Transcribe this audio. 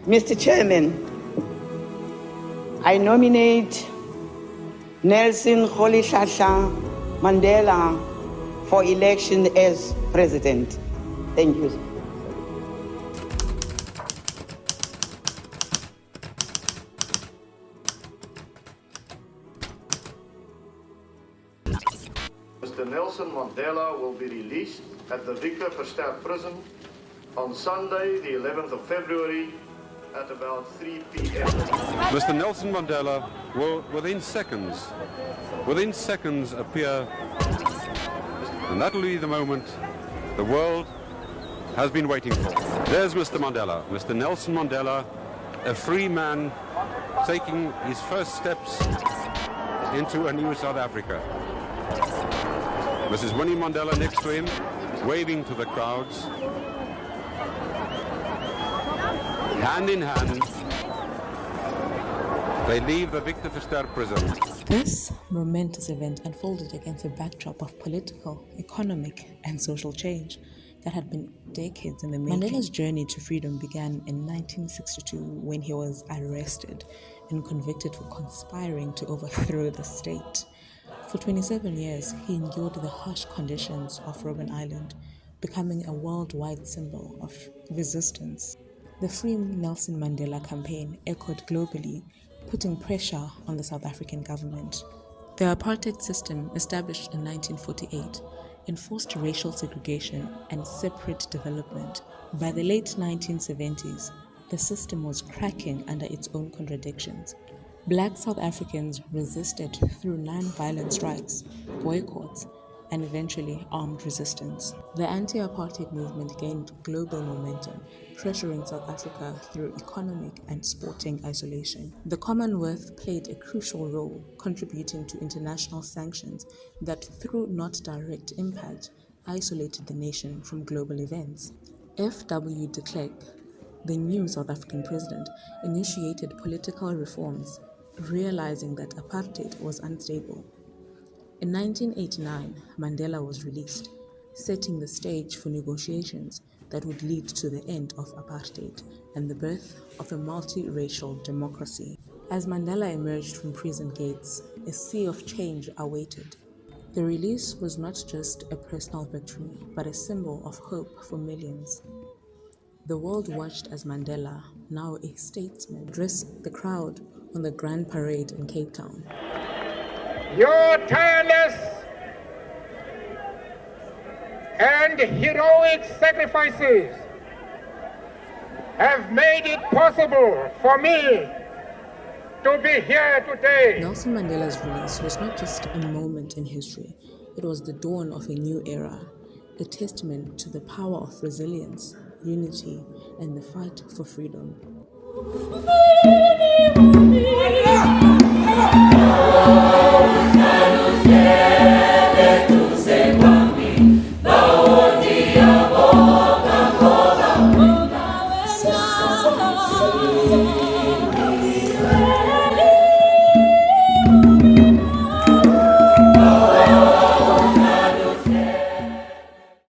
Mr. Chairman, I nominate Nelson Mandela for election as president. Thank you. Mr. Nelson Mandela will be released at the Victor Verster prison on Sunday, the 11th of February at about 3 p.m. Mr. Nelson Mandela will, within seconds appear, and that will be the moment the world has been waiting for. There's Mr. Mandela, Mr. Nelson Mandela, a free man taking his first steps into a new South Africa. Mrs. Winnie Mandela next to him, waving to the crowds. Hand in hand, they leave the Victor Verster prison. This momentous event unfolded against a backdrop of political, economic, and social change that had been decades in the making. Mandela's journey to freedom began in 1962 when he was arrested and convicted for conspiring to overthrow the state. For 27 years, he endured the harsh conditions of Robben Island, becoming a worldwide symbol of resistance. The Free Nelson Mandela campaign echoed globally, putting pressure on the South African government. The apartheid system, established in 1948, enforced racial segregation and separate development. By the late 1970s, the system was cracking under its own contradictions. Black South Africans resisted through non-violent strikes, boycotts, and eventually armed resistance. The Anti-Apartheid Movement gained global momentum, pressuring South Africa through economic and sporting isolation. The Commonwealth played a crucial role, contributing to international sanctions that, through not direct impact, isolated the nation from global events. F.W. de Klerk, the new South African president, initiated political reforms, realizing that apartheid was unstable. In 1989, Mandela was released, setting the stage for negotiations that would lead to the end of apartheid and the birth of a multiracial democracy. As Mandela emerged from prison gates, a sea of change awaited. The release was not just a personal victory, but a symbol of hope for millions. The world watched as Mandela, now a statesman, addressed the crowd on the Grand Parade in Cape Town. Your tireless and heroic sacrifices have made it possible for me to be here today. Nelson Mandela's release was not just a moment in history, it was the dawn of a new era, a testament to the power of resilience, unity, and the fight for freedom.